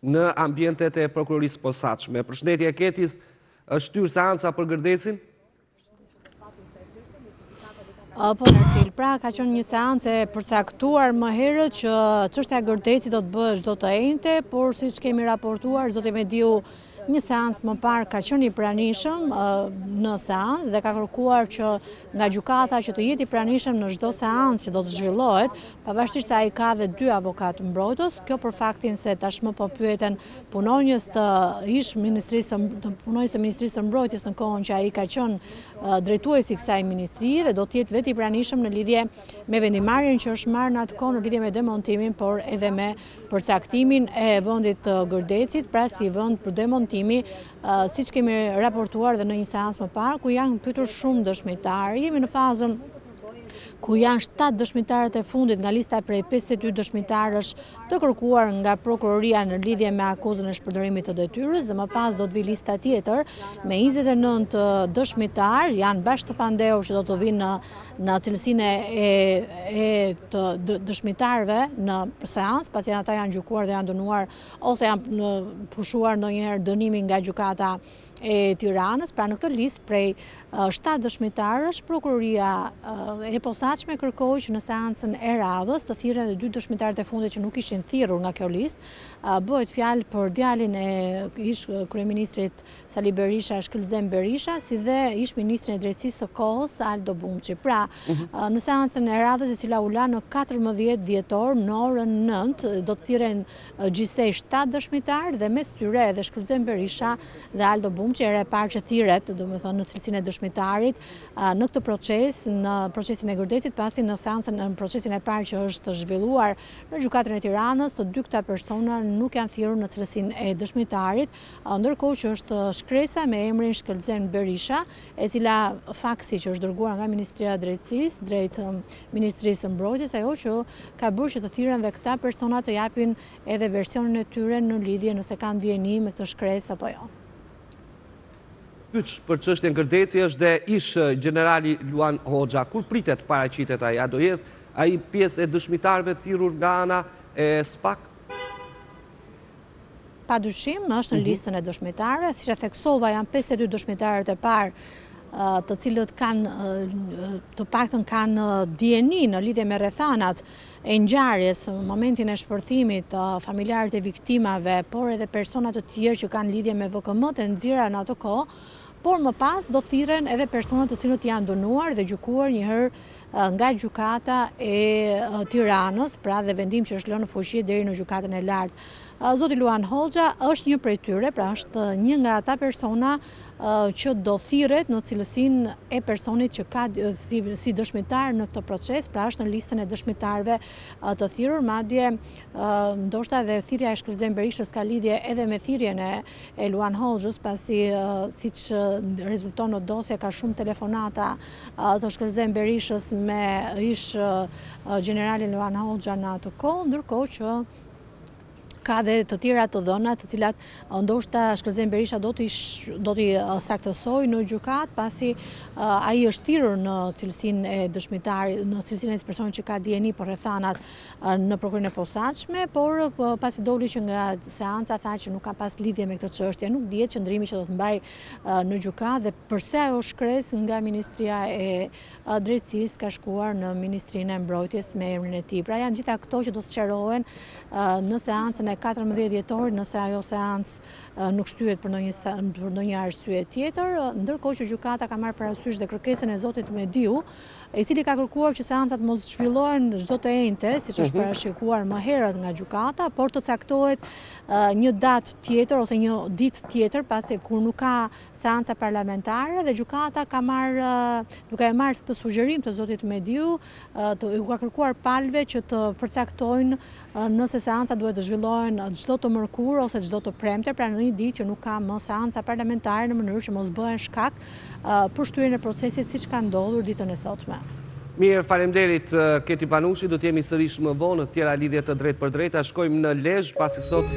në ambientet e prokurorisë posaçme. Përshëndetje Ketis, është shtyrë seanca për Gërdecin? Po Narsil, pra ka qenë një seancë e përcaktuar më herët që çështja e Gërdecit do të bëhet çdo të enjte, por siç kemi raportuar, zoti Mediu një seancë më parë ka qenë i pranishëm në seancë dhe ka kërkuar që nga gjykata që të jetë i pranishëm në çdo seancë që do të zhvillohet, pavarësisht se ai ka dhe 2 avokatë mbrojtës, kjo për faktin se tashmë po pyeten punonjës të punonjës të Ministrisë së Mbrojtjes në kohën që ai ka qenë drejtuesi i kësaj ministrie dhe do të jetë vetë i pranishëm në lidhje me vendimarrjen që është marrë në atë kohë në lidhje me demontimin, por edhe me përcaktimin e vendit të Gërdecit, pra si vend për demontimi, siç kemi raportuar dhe në një seancë më parë, ku janë pyetur shumë dëshmitarë. Jemi në fazën ku janë 7 dëshmitarët e fundit nga lista prej 52 dëshmitarësh të kërkuar nga prokuroria në lidhje me akuzën e shpërdorimit të detyrës, dhe më pas do të vi lista tjetër me 29 dëshmitarë, janë bashkë të pandehur që do të vinë në cilësinë e të dëshmitarëve në seancë, pasi ata janë gjykuar dhe janë dënuar ose janë pushuar ndonjëherë dënimin nga gjykata e Tiranës. Pra në këtë listë prej 7 dëshmitarësh, prokuroria e posaçme kërkoi që në seancën e radhës të thirren edhe 2 dëshmitarët e fundit që nuk ishin thirrur nga kjo listë. Bëhet fjalë për djalin e ish kryeministrit Sali Berisha, Shkëlzem Berisha, si dhe ish ministrin e drejtësisë së kohës Aldo Bumçi. Pra, në seancën e radhës, e cila u la në 14 dhjetor në orën 9, do të thirren gjithsej 7 dëshmitarë dhe mes tyre edhe Shkëlzem Berisha dhe Aldo Bumçi, era e parë që thirret, domethënë në cilësinë e dëshmitarit në këtë proces, në procesin e Gërdecit, pasi në seancën në procesin e parë që është zhvilluar në gjykatën e Tiranës, të 2 këta persona nuk janë thirrur në cilësinë e dëshmitarit, ndërkohë që është shkresa me emrin Shkëlzem Berisha, e cila faksi që është dërguar nga Ministria e Drejtësisë drejt Ministrisë së Mbrojtjes, ajo që ka bërë që të thirren dhe këta persona të japin edhe versionin e tyre në lidhje nëse kanë ndjeni me këtë shkresë apo jo. Pyç për çështjen Gërdeci është dhe ish generali Luan Hoxha. Kur pritet paraqitet ai? A do jetë ai pjesë e dëshmitarëve thirrur nga ana e SPAK? Padyshim, është në listën e dëshmitarëve, siç e theksova, janë 52 dëshmitarët e parë, të cilët të paktën kanë dieni në lidhje me rrethanat e ngjarjes në momentin e shpërthimit, familjarët e viktimave, por edhe persona të tjerë që kanë lidhje me VKM-t e nxjerra në ato kohë, por më pas do thirren edhe persona të cilët janë dënuar dhe gjykuar një herë nga gjykata e Tiranës, pra dhe vendim që është lënë në fuqi deri në gjykatën e lartë. Zoti Luan Hoxha është një prej tyre, pra është një nga ata persona që do thirret në cilësinë e personit që ka si dëshmitar në këtë proces, pra është në listën e dëshmitarëve të thirrur, madje ndoshta dhe thirrja e Shkëlzem Berishës ka lidhje edhe me thirrjen e Luan Hoxhës, pasi siç rezulton në dosje ka shumë telefonata të Shkëlzem Berishës me ish generalin Luan Hoxha në atë kohë, ndërkohë që ka dhe të tjera të dhëna, të cilat ndoshta Shkëlzem Berisha do t'i saktësoj në gjykat, pasi ai është thirrur në cilësinë e dëshmitarit, në cilësinë e personit që ka dieni për rrethanat në prokurorinë e posaçme, por pasi doli që nga seanca tha që nuk ka pas lidhje me këtë çështje, nuk dihet qëndrimi që do të mbajë në gjykat dhe pse ajo shkresë nga Ministria e Drejtësisë ka shkuar në Ministrinë e Mbrojtjes me emrin e tij. Pra janë gjitha këto që do të sqarohen në seancën e 14 dhjetorit, nëse ajo seancë nuk shtyhet për ndonjë arsye tjetër, ndërkohë që gjykata ka marrë parasysh dhe kërkesën e zotit Mediu, i cili ka kërkuar që seancat mos zhvillohen çdo të enjte, siç është parashikuar më herët nga gjykata, por të caktohet një datë tjetër ose një ditë tjetër, pasi kur nuk ka seanca parlamentare, dhe gjykata ka duke e marrë këtë sugjerim të zotit Mediu, u ka kërkuar palëve që të përcaktojnë nëse seanca duhet të zhvillohen çdo të mërkurë ose çdo të premte, pra në një ditë që nuk ka më seanca parlamentare, në mënyrë që mos bëhen shkak për shtyrjen e procesit siç ka ndodhur ditën e sotme. Mirë, faleminderit Keti Panushi, do të jemi sërish më vonë në tjera lidhje të drejtë për drejta. Shkojmë në Lezhë, pasi sot